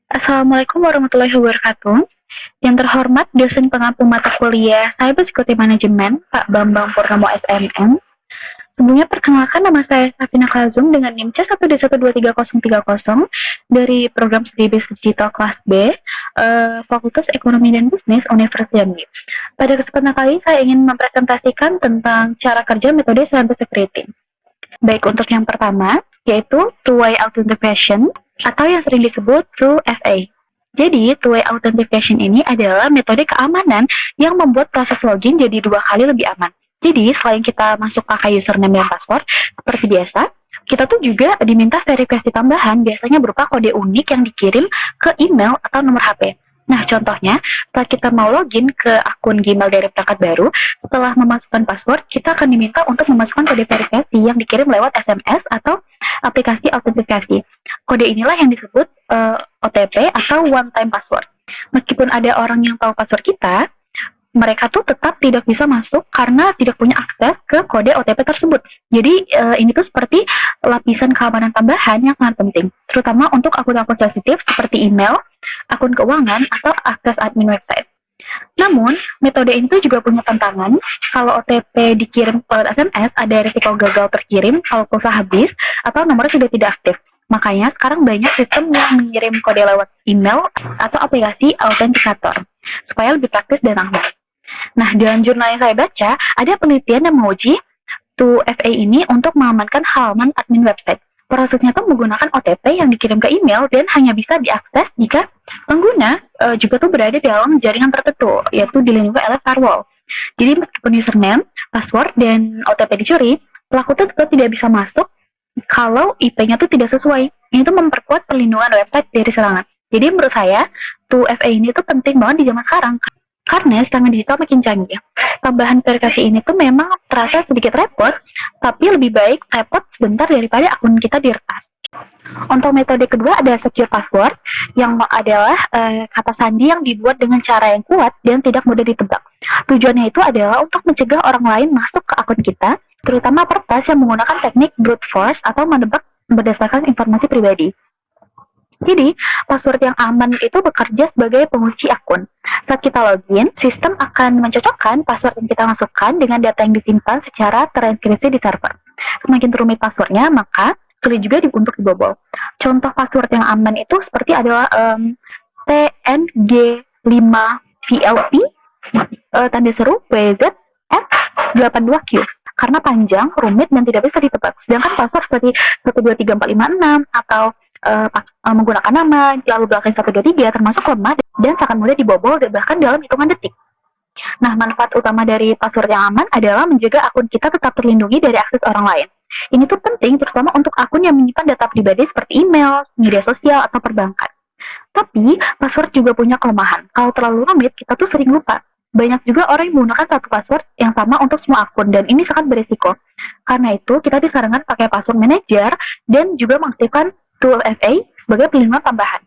Assalamualaikum warahmatullahi wabarakatuh. Yang terhormat dosen pengampu mata kuliah Cyber Security Management, Pak Bambang Purnomo SMM. Sebelumnya perkenalkan nama saya Safina Kazum dengan NIM C1D1233030 dari program studi Bisnis Digital kelas B, Fakultas Ekonomi dan Bisnis Universitas Jambi. Pada kesempatan kali saya ingin mempresentasikan tentang cara kerja metode Cyber Security. Baik untuk yang pertama, yaitu two-way authentication atau yang sering disebut 2FA. Jadi, two-way authentication ini adalah metode keamanan yang membuat proses login jadi 2 kali lebih aman. Jadi, selain kita masuk pakai username dan password, seperti biasa, kita tuh juga diminta verifikasi tambahan, biasanya berupa kode unik yang dikirim ke email atau nomor HP. Nah, contohnya, setelah kita mau login ke akun Gmail dari perangkat baru, setelah memasukkan password, kita akan diminta untuk memasukkan kode verifikasi yang dikirim lewat SMS atau aplikasi autentikasi. Kode inilah yang disebut OTP atau one time password. Meskipun ada orang yang tahu password kita, mereka tuh tetap tidak bisa masuk karena tidak punya akses ke kode OTP tersebut. Jadi ini tuh seperti lapisan keamanan tambahan yang sangat penting, terutama untuk akun-akun sensitif seperti email, akun keuangan, atau akses admin website. Namun, metode ini tuh juga punya tantangan. Kalau OTP dikirim lewat SMS, ada risiko gagal terkirim kalau pulsa habis atau nomornya sudah tidak aktif. Makanya sekarang banyak sistem yang mengirim kode lewat email atau aplikasi autentikator supaya lebih praktis dan aman. Nah, dalam jurnal yang saya baca, ada penelitian yang menguji 2FA ini untuk mengamankan halaman admin website. Prosesnya tuh menggunakan OTP yang dikirim ke email dan hanya bisa diakses jika pengguna juga tuh berada di dalam jaringan tertentu, yaitu dilindungi oleh firewall. Jadi meskipun username, password, dan OTP dicuri, pelaku tuh tetap tidak bisa masuk kalau IP-nya tuh tidak sesuai. Ini tuh memperkuat perlindungan website dari serangan. Jadi menurut saya, 2FA ini tuh penting banget di zaman sekarang. Karena serangan digital makin canggih. Tambahan verifikasi ini tuh memang terasa sedikit repot, tapi lebih baik repot sebentar daripada akun kita diretas. Untuk metode kedua ada secure password, yang adalah kata sandi yang dibuat dengan cara yang kuat dan tidak mudah ditebak. Tujuannya itu adalah untuk mencegah orang lain masuk ke akun kita, terutama peretas yang menggunakan teknik brute force atau menebak berdasarkan informasi pribadi. Jadi, password yang aman itu bekerja sebagai pengunci akun. Saat kita login, sistem akan mencocokkan password yang kita masukkan dengan data yang disimpan secara terenkripsi di server. Semakin rumit passwordnya, maka sulit juga untuk dibobol. Contoh password yang aman itu seperti adalah TNG5VLP, tanda seru WZF82Q. Karena panjang, rumit, dan tidak bisa ditebak. Sedangkan password seperti 123456 atau menggunakan nama, lalu belakang 123 termasuk lemah dan sangat mudah dibobol bahkan dalam hitungan detik. Nah, manfaat utama dari password yang aman adalah menjaga akun kita tetap terlindungi dari akses orang lain. Ini tuh penting terutama untuk akun yang menyimpan data pribadi seperti email, media sosial, atau perbankan. Tapi, password juga punya kelemahan. Kalau terlalu rumit, kita tuh sering lupa. Banyak juga orang yang menggunakan satu password yang sama untuk semua akun, dan ini sangat berisiko. Karena itu, kita disarankan pakai password manager dan juga mengaktifkan 2FA sebagai pelindungan tambahan.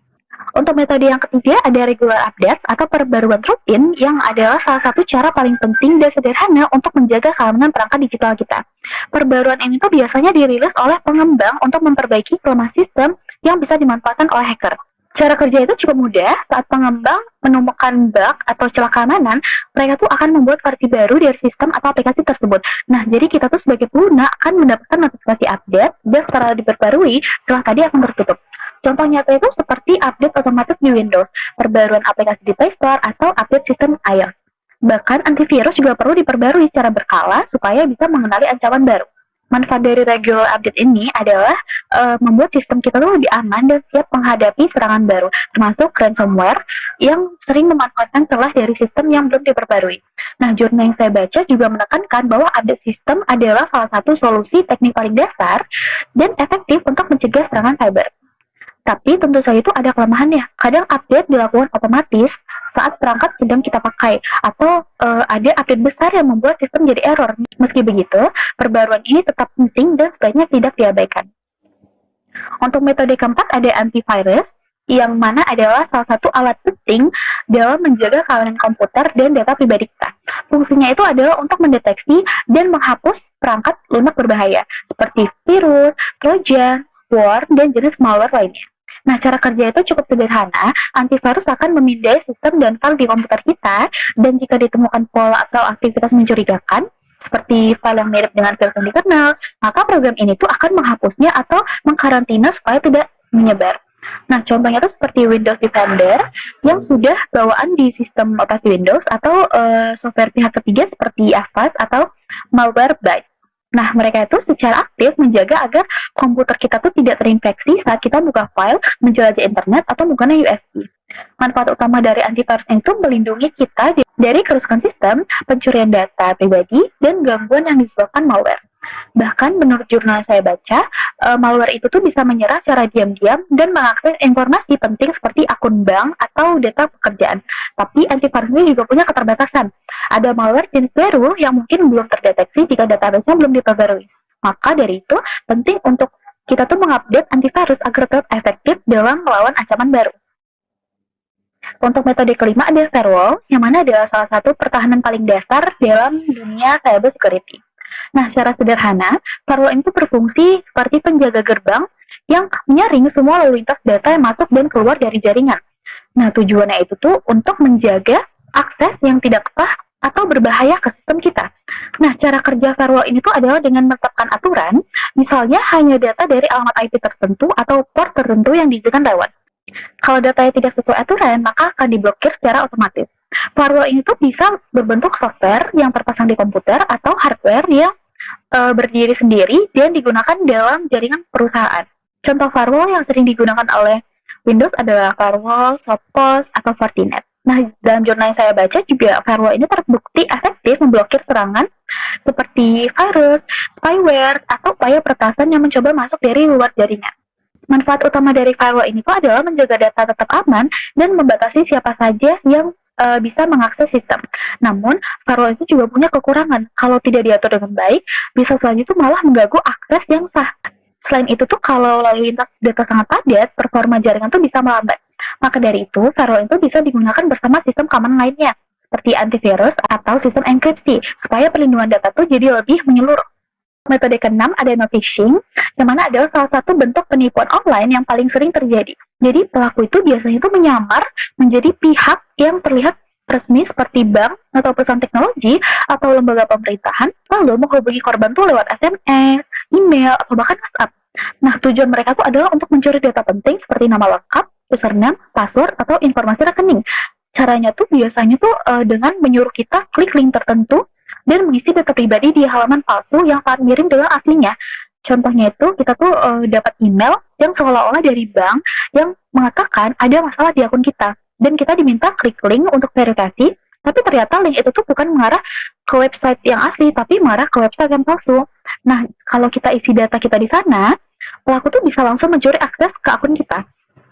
Untuk metode yang ketiga ada regular update atau perbaruan rutin yang adalah salah satu cara paling penting dan sederhana untuk menjaga keamanan perangkat digital kita. Perbaruan ini tuh biasanya dirilis oleh pengembang untuk memperbaiki kelemahan sistem yang bisa dimanfaatkan oleh hacker. Cara kerja itu cukup mudah. Saat pengembang menemukan bug atau celah keamanan, mereka tuh akan membuat versi baru dari sistem atau aplikasi tersebut. Nah, jadi kita tuh sebagai pengguna akan mendapatkan notifikasi update dan setelah diperbarui, celah tadi akan tertutup. Contoh nyata itu seperti update otomatis di Windows, perbaruan aplikasi di Play Store, atau update sistem iOS. Bahkan antivirus juga perlu diperbarui secara berkala supaya bisa mengenali ancaman baru. Manfaat dari regular update ini adalah membuat sistem kita tuh lebih aman dan siap menghadapi serangan baru, termasuk ransomware yang sering memanfaatkan celah dari sistem yang belum diperbarui. Nah, jurnal yang saya baca juga menekankan bahwa update sistem adalah salah satu solusi teknik paling dasar dan efektif untuk mencegah serangan cyber. Tapi tentu saja itu ada kelemahannya. Kadang update dilakukan otomatis saat perangkat sedang kita pakai, atau ada update besar yang membuat sistem jadi error. Meski begitu, perbaruan ini tetap penting dan sebaiknya tidak diabaikan. Untuk metode keempat ada antivirus, yang mana adalah salah satu alat penting dalam menjaga keamanan komputer dan data pribadi kita. Fungsinya itu adalah untuk mendeteksi dan menghapus perangkat lunak berbahaya, seperti virus, trojan, worm, dan jenis malware lainnya. Nah, cara kerja itu cukup sederhana. Antivirus akan memindai sistem dan file di komputer kita, dan jika ditemukan pola atau aktivitas mencurigakan, seperti file yang mirip dengan virus yang dikenal, maka program ini tuh akan menghapusnya atau mengkarantina supaya tidak menyebar. Nah, contohnya itu seperti Windows Defender yang sudah bawaan di sistem operasi Windows atau software pihak ketiga seperti Avast atau Malwarebytes. Nah, mereka itu secara aktif menjaga agar komputer kita tuh tidak terinfeksi saat kita buka file, menjelajah internet, atau menggunakan USB. Manfaat utama dari antivirus itu melindungi kita dari kerusakan sistem, pencurian data pribadi, dan gangguan yang disebabkan malware. Bahkan menurut jurnal saya baca, malware itu tuh bisa menyerang secara diam-diam dan mengakses informasi penting seperti akun bank atau data pekerjaan. Tapi antivirus ini juga punya keterbatasan. Ada malware jenis baru yang mungkin belum terdeteksi jika database-nya belum diperbarui. Maka dari itu, penting untuk kita tuh mengupdate antivirus agar tetap efektif dalam melawan ancaman baru. Untuk metode kelima ada firewall, yang mana adalah salah satu pertahanan paling dasar dalam dunia cyber security. Nah, secara sederhana, firewall itu berfungsi seperti penjaga gerbang yang menyaring semua lalu lintas data yang masuk dan keluar dari jaringan. Nah, tujuannya itu tuh untuk menjaga akses yang tidak sah atau berbahaya ke sistem kita. Nah, cara kerja firewall ini tuh adalah dengan menetapkan aturan, misalnya hanya data dari alamat IP tertentu atau port tertentu yang diizinkan lewat. Kalau datanya tidak sesuai aturan, maka akan diblokir secara otomatis. Firewall ini tuh bisa berbentuk software yang terpasang di komputer atau hardware yang berdiri sendiri dan digunakan dalam jaringan perusahaan. Contoh firewall yang sering digunakan oleh Windows adalah firewall, Sophos, atau Fortinet. Nah, dalam jurnal yang saya baca juga firewall ini terbukti efektif memblokir serangan seperti virus, spyware, atau upaya peretasan yang mencoba masuk dari luar jaringan. Manfaat utama dari firewall ini tuh adalah menjaga data tetap aman dan membatasi siapa saja yang bisa mengakses sistem. Namun, firewall itu juga punya kekurangan. Kalau tidak diatur dengan baik, bisa saja itu malah mengganggu akses yang sah. Selain itu tuh, kalau lalu lintas data sangat padat, performa jaringan tuh bisa melambat. Maka dari itu, firewall itu bisa digunakan bersama sistem keamanan lainnya, seperti antivirus atau sistem enkripsi, supaya perlindungan data tuh jadi lebih menyeluruh. Metode ke-6 ada no phishing, yang mana adalah salah satu bentuk penipuan online yang paling sering terjadi. Jadi pelaku itu biasanya itu menyamar menjadi pihak yang terlihat resmi seperti bank atau perusahaan teknologi atau lembaga pemerintahan, lalu menghubungi korban tuh lewat SMS, email, atau bahkan WhatsApp. Nah, tujuan mereka tuh adalah untuk mencuri data penting seperti nama lengkap, username, password, atau informasi rekening. Caranya tuh biasanya tuh dengan menyuruh kita klik link tertentu dan mengisi data pribadi di halaman palsu yang sangat mirip dengan aslinya. Contohnya itu kita tuh dapat email yang seolah-olah dari bank yang mengatakan ada masalah di akun kita dan kita diminta klik link untuk verifikasi, tapi ternyata link itu tuh bukan mengarah ke website yang asli tapi mengarah ke website yang palsu. Nah, kalau kita isi data kita di sana, pelaku tuh bisa langsung mencuri akses ke akun kita.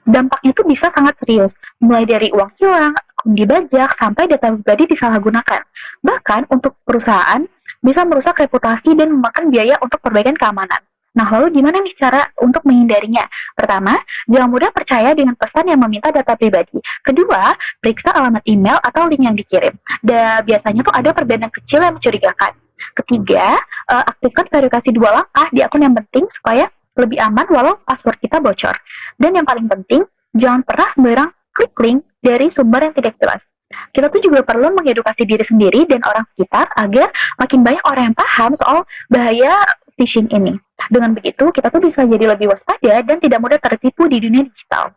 Dampaknya tuh bisa sangat serius, mulai dari uang hilang, akun dibajak, sampai data pribadi disalahgunakan. Bahkan untuk perusahaan bisa merusak reputasi dan memakan biaya untuk perbaikan keamanan. Nah, lalu gimana nih cara untuk menghindarinya? Pertama, jangan mudah percaya dengan pesan yang meminta data pribadi. Kedua, periksa alamat email atau link yang dikirim. Dan biasanya tuh ada perbedaan kecil yang mencurigakan. Ketiga, aktifkan verifikasi 2 langkah di akun yang penting supaya lebih aman walau password kita bocor. Dan yang paling penting, jangan pernah sembarang klik link dari sumber yang tidak jelas. Kita tuh juga perlu mengedukasi diri sendiri dan orang sekitar agar makin banyak orang yang paham soal bahaya phishing ini. Dengan begitu, kita tuh bisa jadi lebih waspada dan tidak mudah tertipu di dunia digital.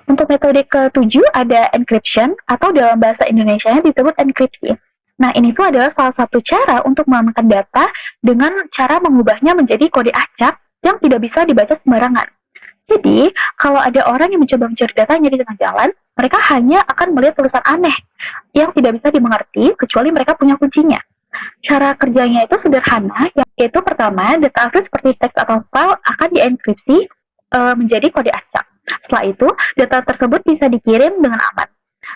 Untuk metode ke-7 ada encryption atau dalam bahasa Indonesianya disebut enkripsi. Nah, ini tuh adalah salah satu cara untuk mengamankan data dengan cara mengubahnya menjadi kode acak yang tidak bisa dibaca sembarangan. Jadi, kalau ada orang yang mencoba mencuri datanya di tengah jalan, mereka hanya akan melihat tulisan aneh yang tidak bisa dimengerti kecuali mereka punya kuncinya. Cara kerjanya itu sederhana, yaitu pertama, data asli seperti teks atau file akan dienkripsi menjadi kode acak. Setelah itu, data tersebut bisa dikirim dengan aman.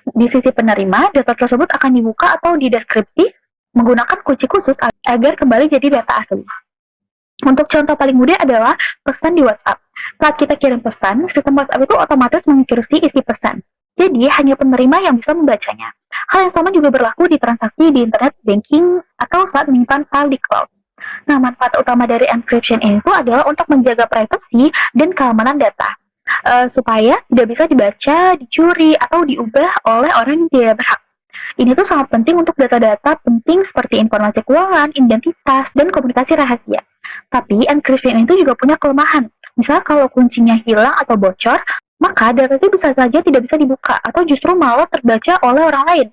Di sisi penerima, data tersebut akan dibuka atau dideskripsi menggunakan kunci khusus agar kembali jadi data asli. Untuk contoh paling mudah adalah pesan di WhatsApp. Saat kita kirim pesan, sistem WhatsApp itu otomatis mengekripsi isi pesan. Jadi, hanya penerima yang bisa membacanya. Hal yang sama juga berlaku di transaksi di internet banking atau saat menyimpan file di cloud. Nah, manfaat utama dari encryption ini adalah untuk menjaga privasi dan keamanan data. supaya tidak bisa dibaca, dicuri, atau diubah oleh orang yang tidak berhak. Ini tuh sangat penting untuk data-data penting seperti informasi keuangan, identitas, dan komunikasi rahasia. Tapi encryption itu juga punya kelemahan. Misal kalau kuncinya hilang atau bocor, maka data itu bisa saja tidak bisa dibuka atau justru malah terbaca oleh orang lain.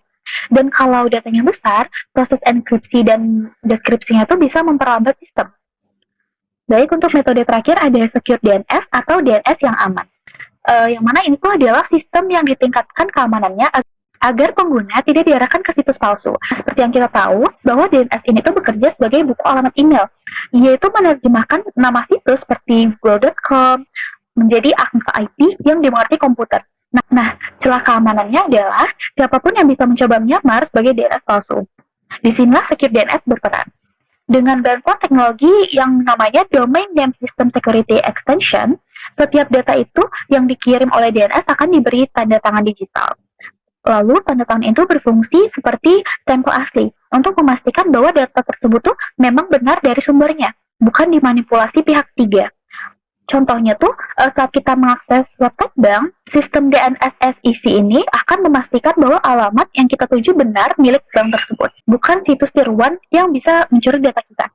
Dan kalau datanya besar, proses enkripsi dan deskripsinya itu bisa memperlambat sistem. Baik, untuk metode terakhir ada secure DNS atau DNS yang aman. Yang mana ini tuh adalah sistem yang ditingkatkan keamanannya agar pengguna tidak diarahkan ke situs palsu. Seperti yang kita tahu, bahwa DNS ini tuh bekerja sebagai buku alamat email, yaitu menerjemahkan nama situs seperti google.com menjadi angka IP yang dimengerti komputer. Nah, celah keamanannya adalah siapapun yang bisa mencoba menyamar sebagai DNS palsu. Disinilah secure DNS berperan. Dengan bantuan teknologi yang namanya Domain Name System Security Extension, setiap data itu yang dikirim oleh DNS akan diberi tanda tangan digital. Lalu tanda tangan itu berfungsi seperti stempel asli untuk memastikan bahwa data tersebut tuh memang benar dari sumbernya, bukan dimanipulasi pihak ketiga. Contohnya tuh saat kita mengakses website bank, sistem DNS SEC ini akan memastikan bahwa alamat yang kita tuju benar milik bank tersebut, bukan situs tiruan yang bisa mencuri data kita.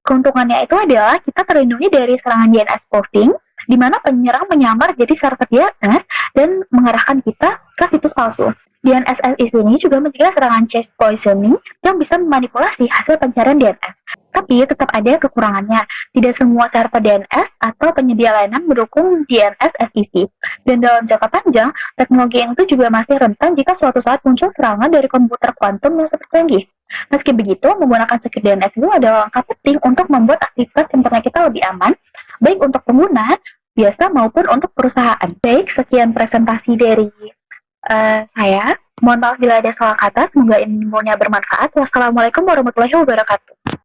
Keuntungannya itu adalah kita terlindungi dari serangan DNS spoofing, di mana penyerang menyamar jadi server DNS dan mengarahkan kita ke situs palsu. DNS SEC ini juga mencegah serangan cache poisoning yang bisa memanipulasi hasil pencarian DNS. Tapi tetap ada kekurangannya. Tidak semua server DNS atau penyedia layanan mendukung DNS SEC. Dan dalam jangka panjang, teknologi itu juga masih rentan jika suatu saat muncul serangan dari komputer kuantum yang sangat canggih. Meski begitu, menggunakan secure DNS itu adalah langkah penting untuk membuat aktivitas internet kita lebih aman, baik untuk pengguna biasa maupun untuk perusahaan. Baik, sekian presentasi dari saya. Mohon maaf bila ada salah kata, semoga ilmunya bermanfaat. Wassalamualaikum warahmatullahi wabarakatuh.